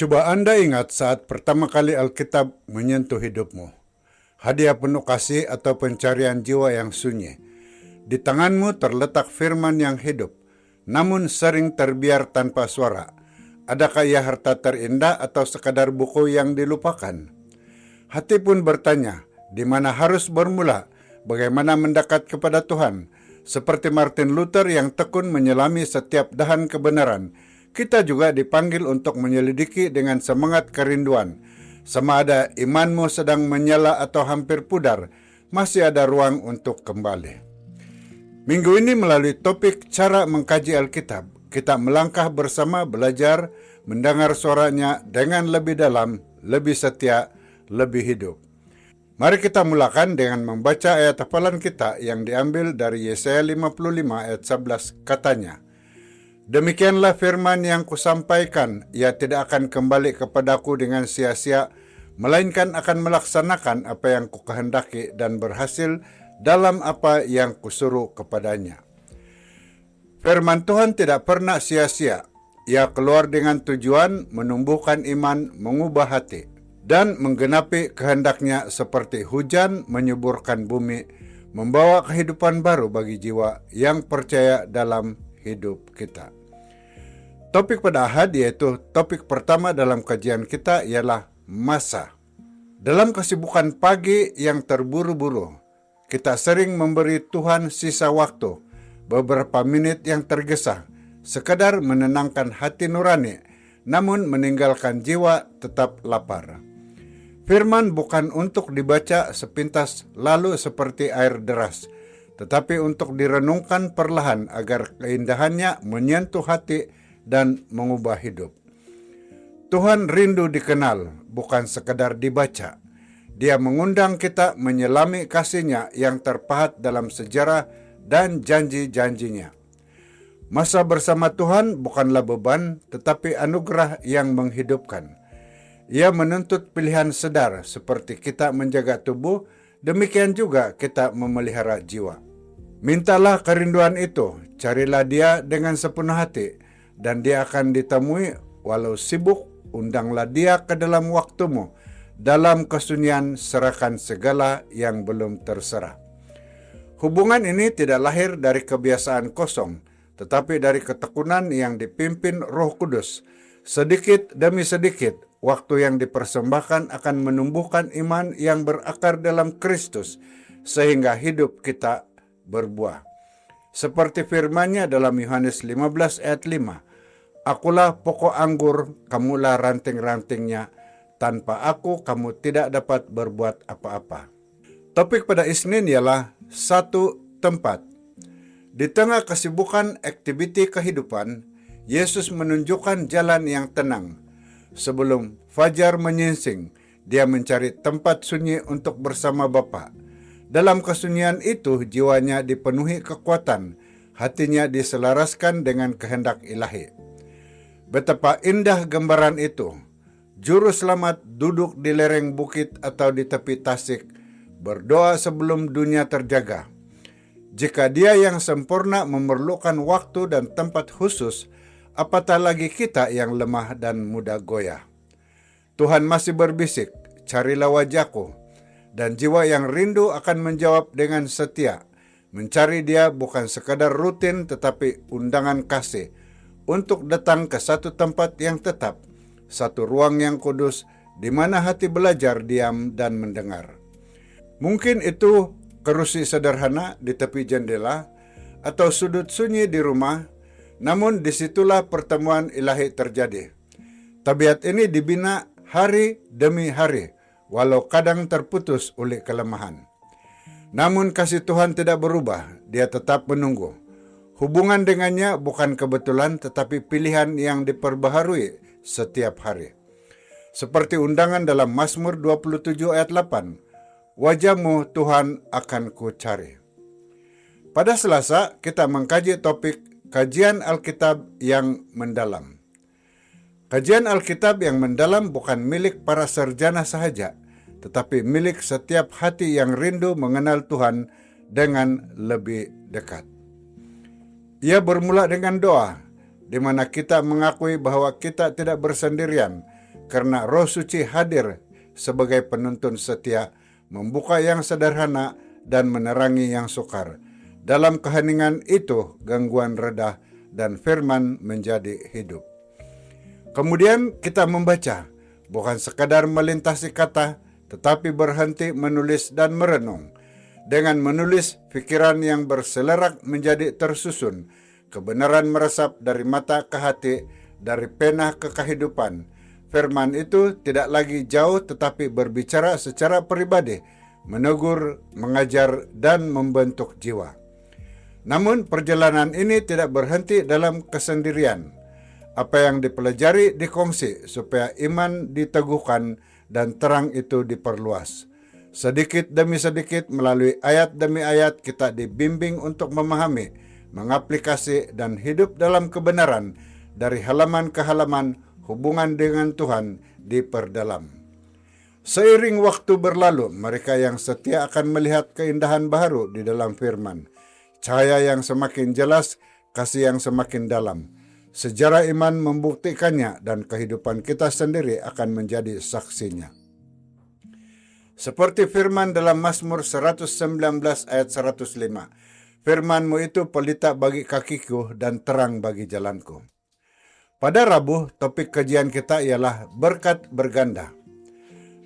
Coba Anda ingat saat pertama kali Alkitab menyentuh hidupmu. Hadiah penuh kasih atau pencarian jiwa yang sunyi. Di tanganmu terletak firman yang hidup, namun sering terbiar tanpa suara. Adakah ia harta terindah atau sekadar buku yang dilupakan? Hati pun bertanya, di mana harus bermula? Bagaimana mendekat kepada Tuhan? Seperti Martin Luther yang tekun menyelami setiap dahan kebenaran, kita juga dipanggil untuk menyelidiki dengan semangat kerinduan. Sama ada imanmu sedang menyala atau hampir pudar, masih ada ruang untuk kembali. Minggu ini melalui topik cara mengkaji Alkitab, kita melangkah bersama belajar mendengar suaranya dengan lebih dalam, lebih setia, lebih hidup. Mari kita mulakan dengan membaca ayat hafalan kita yang diambil dari Yesaya 55 ayat 11, katanya, "Demikianlah firman yang kusampaikan, ia tidak akan kembali kepadaku dengan sia-sia, melainkan akan melaksanakan apa yang kukehendaki dan berhasil dalam apa yang kusuruh kepadanya." Firman Tuhan tidak pernah sia-sia. Ia keluar dengan tujuan menumbuhkan iman, mengubah hati, dan menggenapi kehendaknya seperti hujan menyuburkan bumi, membawa kehidupan baru bagi jiwa yang percaya dalam hidup kita. Topik pada Ahad yaitu topik pertama dalam kajian kita ialah masa. Dalam kesibukan pagi yang terburu-buru, kita sering memberi Tuhan sisa waktu, beberapa menit yang tergesa, sekadar menenangkan hati nurani, namun meninggalkan jiwa tetap lapar. Firman bukan untuk dibaca sepintas lalu seperti air deras, tetapi untuk direnungkan perlahan agar keindahannya menyentuh hati dan mengubah hidup. Tuhan rindu dikenal, bukan sekadar dibaca. Dia mengundang kita menyelami kasih-Nya yang terpahat dalam sejarah dan janji-janjinya. Masa bersama Tuhan bukanlah beban, tetapi anugerah yang menghidupkan. Ia menuntut pilihan sedar, seperti kita menjaga tubuh, demikian juga kita memelihara jiwa. Mintalah kerinduan itu, carilah Dia dengan sepenuh hati, dan Dia akan ditemui walau sibuk. Undanglah Dia ke dalam waktumu, dalam kesunyian serahkan segala yang belum terserah. Hubungan ini tidak lahir dari kebiasaan kosong, tetapi dari ketekunan yang dipimpin Roh Kudus. Sedikit demi sedikit, waktu yang dipersembahkan akan menumbuhkan iman yang berakar dalam Kristus, sehingga hidup kita berbuah. Seperti firman-Nya dalam Yohanes 15 ayat 5, "Akulah pokok anggur, kamulah ranting-rantingnya. Tanpa aku, kamu tidak dapat berbuat apa-apa." Topik pada Isnin ialah satu tempat. Di tengah kesibukan aktiviti kehidupan, Yesus menunjukkan jalan yang tenang. Sebelum fajar menyingsing, Dia mencari tempat sunyi untuk bersama Bapa. Dalam kesunyian itu, jiwanya dipenuhi kekuatan, hatinya diselaraskan dengan kehendak ilahi. Betapa indah gambaran itu. Juru selamat duduk di lereng bukit atau di tepi tasik, berdoa sebelum dunia terjaga. Jika Dia yang sempurna memerlukan waktu dan tempat khusus, apatah lagi kita yang lemah dan mudah goyah. Tuhan masih berbisik, "Carilah wajahku," dan jiwa yang rindu akan menjawab dengan setia. Mencari Dia bukan sekadar rutin, tetapi undangan kasih untuk datang ke satu tempat yang tetap, satu ruang yang kudus, di mana hati belajar diam dan mendengar. Mungkin itu kerusi sederhana di tepi jendela, atau sudut sunyi di rumah, namun disitulah pertemuan ilahi terjadi. Tabiat ini dibina hari demi hari, walau kadang terputus oleh kelemahan. Namun kasih Tuhan tidak berubah, Dia tetap menunggu. Hubungan dengannya bukan kebetulan, tetapi pilihan yang diperbaharui setiap hari. Seperti undangan dalam Mazmur 27 ayat 8, "Wajah-Mu Tuhan akan ku cari." Pada Selasa kita mengkaji topik kajian Alkitab yang mendalam. Kajian Alkitab yang mendalam bukan milik para sarjana sahaja, tetapi milik setiap hati yang rindu mengenal Tuhan dengan lebih dekat. Ia bermula dengan doa, di mana kita mengakui bahwa kita tidak bersendirian, karena Roh Suci hadir sebagai penuntun setia, membuka yang sederhana dan menerangi yang sukar. Dalam keheningan itu, gangguan reda dan firman menjadi hidup. Kemudian kita membaca, bukan sekadar melintasi kata, tetapi berhenti menulis dan merenung. Dengan menulis, pikiran yang berselerak menjadi tersusun, kebenaran meresap dari mata ke hati, dari pena ke kehidupan. Firman itu tidak lagi jauh tetapi berbicara secara pribadi, menegur, mengajar, dan membentuk jiwa. Namun perjalanan ini tidak berhenti dalam kesendirian. Apa yang dipelajari dikongsi supaya iman diteguhkan dan terang itu diperluas. Sedikit demi sedikit melalui ayat demi ayat kita dibimbing untuk memahami, mengaplikasi, dan hidup dalam kebenaran. Dari halaman ke halaman, hubungan dengan Tuhan diperdalam. Seiring waktu berlalu, mereka yang setia akan melihat keindahan baru di dalam firman. Cahaya yang semakin jelas, kasih yang semakin dalam. Sejarah iman membuktikannya dan kehidupan kita sendiri akan menjadi saksinya. Seperti firman dalam Mazmur 119 ayat 105. Firman-Mu itu pelita bagi kakiku dan terang bagi jalanku. Pada Rabu, topik kajian kita ialah berkat berganda.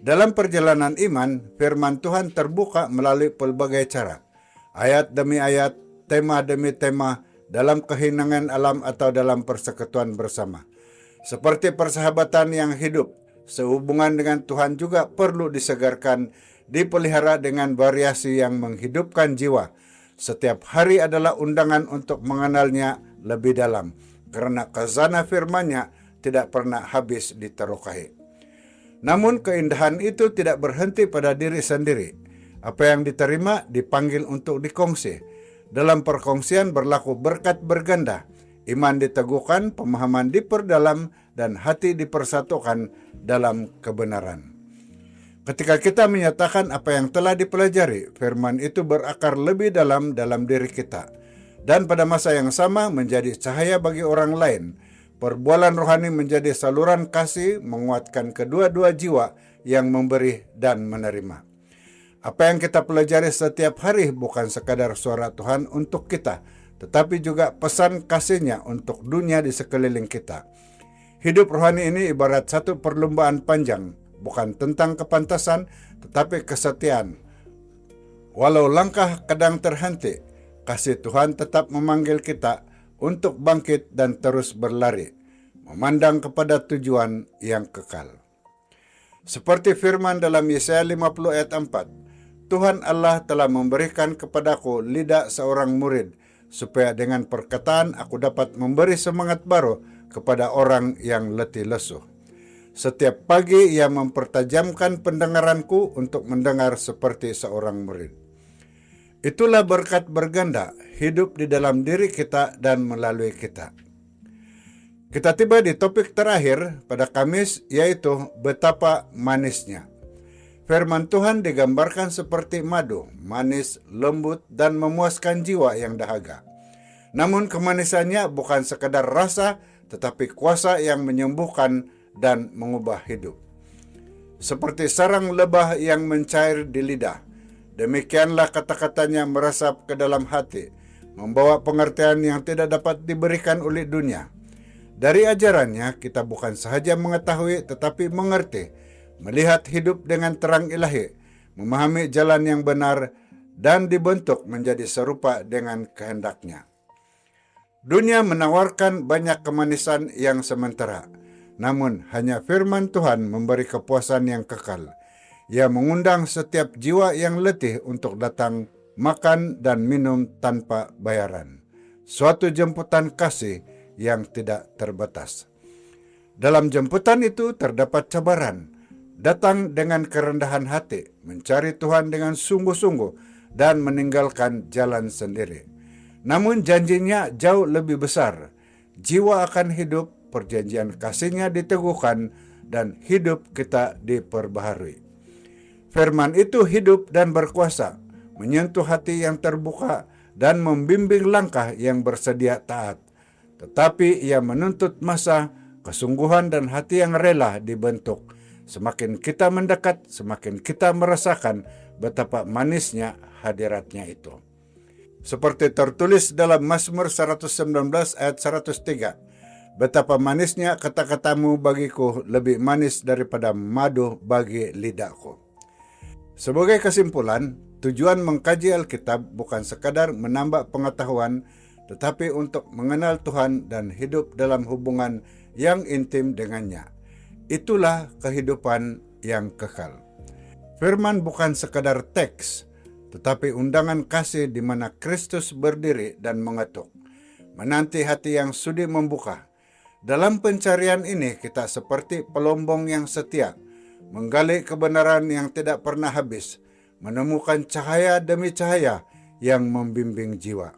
Dalam perjalanan iman, firman Tuhan terbuka melalui pelbagai cara. Ayat demi ayat, tema demi tema, dalam kehinangan alam atau dalam persekutuan bersama. Seperti persahabatan yang hidup, sehubungan dengan Tuhan juga perlu disegarkan, dipelihara dengan variasi yang menghidupkan jiwa. Setiap hari adalah undangan untuk mengenalnya lebih dalam, karena khazanah firman-Nya tidak pernah habis diterokahi. Namun keindahan itu tidak berhenti pada diri sendiri. Apa yang diterima dipanggil untuk dikongsi. Dalam perkongsian berlaku berkat berganda. Iman diteguhkan, pemahaman diperdalam, dan hati dipersatukan dalam kebenaran. Ketika kita menyatakan apa yang telah dipelajari, firman itu berakar lebih dalam diri kita. Dan pada masa yang sama menjadi cahaya bagi orang lain. Perbualan rohani menjadi saluran kasih, menguatkan kedua-dua jiwa yang memberi dan menerima. Apa yang kita pelajari setiap hari bukan sekadar suara Tuhan untuk kita, tetapi juga pesan kasih-Nya untuk dunia di sekeliling kita. Hidup rohani ini ibarat satu perlombaan panjang, bukan tentang kepantasan, tetapi kesetiaan. Walau langkah kadang terhenti, kasih Tuhan tetap memanggil kita untuk bangkit dan terus berlari, memandang kepada tujuan yang kekal. Seperti firman dalam Yesaya 50 ayat 4, Tuhan Allah telah memberikan kepadaku lidah seorang murid, supaya dengan perkataan aku dapat memberi semangat baru kepada orang yang letih lesu. Setiap pagi ia mempertajamkan pendengaranku untuk mendengar seperti seorang murid. Itulah berkat berganda, hidup di dalam diri kita dan melalui kita. Kita tiba di topik terakhir pada Kamis, yaitu betapa manisnya. Firman Tuhan digambarkan seperti madu, manis, lembut, dan memuaskan jiwa yang dahaga. Namun kemanisannya bukan sekadar rasa, tetapi kuasa yang menyembuhkan dan mengubah hidup. Seperti sarang lebah yang mencair di lidah, demikianlah kata-katanya meresap ke dalam hati, membawa pengertian yang tidak dapat diberikan oleh dunia. Dari ajarannya kita bukan sahaja mengetahui tetapi mengerti, melihat hidup dengan terang ilahi, memahami jalan yang benar, dan dibentuk menjadi serupa dengan kehendak-Nya. Dunia menawarkan banyak kemanisan yang sementara, namun hanya firman Tuhan memberi kepuasan yang kekal. Ia mengundang setiap jiwa yang letih untuk datang makan dan minum tanpa bayaran. Suatu jemputan kasih yang tidak terbatas. Dalam jemputan itu terdapat cabaran. Datang dengan kerendahan hati, mencari Tuhan dengan sungguh-sungguh, dan meninggalkan jalan sendiri. Namun janjinya jauh lebih besar. Jiwa akan hidup, perjanjian kasih-Nya diteguhkan, dan hidup kita diperbaharui. Firman itu hidup dan berkuasa, menyentuh hati yang terbuka, dan membimbing langkah yang bersedia taat. Tetapi ia menuntut masa, Kesungguhan dan hati yang rela dibentuk. Semakin kita mendekat, semakin kita merasakan betapa manisnya hadiratnya itu. Seperti tertulis dalam Mazmur 119 ayat 103, betapa manisnya kata-katamu bagiku, lebih manis daripada madu bagi lidahku. Sebagai kesimpulan, tujuan mengkaji Alkitab bukan sekadar menambah pengetahuan, tetapi untuk mengenal Tuhan dan hidup dalam hubungan yang intim dengannya. Itulah kehidupan yang kekal. Firman bukan sekadar teks, tetapi undangan kasih di mana Kristus berdiri dan mengetuk, menanti hati yang sudi membuka. Dalam pencarian ini kita seperti pelombong yang setia, menggali kebenaran yang tidak pernah habis, menemukan cahaya demi cahaya yang membimbing jiwa.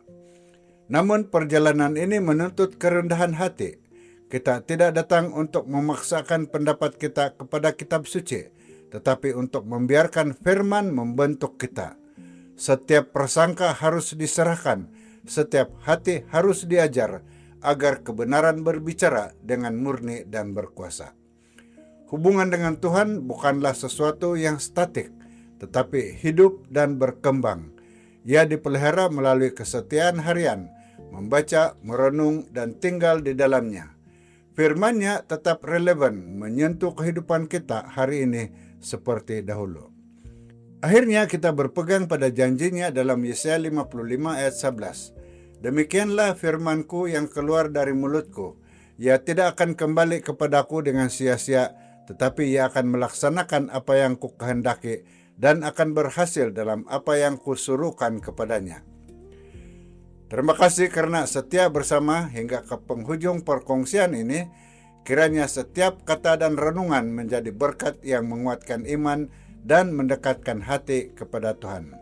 Namun perjalanan ini menuntut kerendahan hati. Kita tidak datang untuk memaksakan pendapat kita kepada kitab suci, tetapi untuk membiarkan firman membentuk kita. Setiap prasangka harus diserahkan, setiap hati harus diajar, agar kebenaran berbicara dengan murni dan berkuasa. Hubungan dengan Tuhan bukanlah sesuatu yang statik, tetapi hidup dan berkembang. Ia dipelihara melalui kesetiaan harian, membaca, merenung, dan tinggal di dalamnya. Firman-Nya tetap relevan menyentuh kehidupan kita hari ini seperti dahulu. Akhirnya kita berpegang pada janjinya dalam Yesaya 55 ayat 11. Demikianlah firmanku yang keluar dari mulutku. Ia tidak akan kembali kepadaku dengan sia-sia, tetapi ia akan melaksanakan apa yang kukehendaki dan akan berhasil dalam apa yang kusuruhkan kepadanya. Terima kasih karena setia bersama hingga ke penghujung perkongsian ini. Kiranya setiap kata dan renungan menjadi berkat yang menguatkan iman dan mendekatkan hati kepada Tuhan.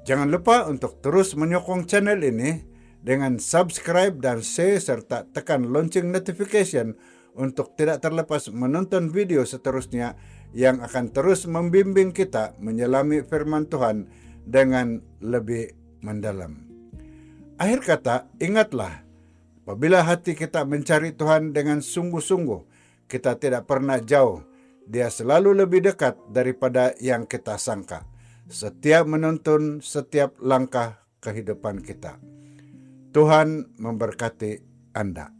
Jangan lupa untuk terus menyokong channel ini dengan subscribe dan share serta tekan lonceng notification untuk tidak terlepas menonton video seterusnya yang akan terus membimbing kita menyelami firman Tuhan dengan lebih mendalam. Akhir kata, ingatlah, apabila hati kita mencari Tuhan dengan sungguh-sungguh, kita tidak pernah jauh. Dia selalu lebih dekat daripada yang kita sangka. Setia menuntun setiap langkah kehidupan kita. Tuhan memberkati Anda.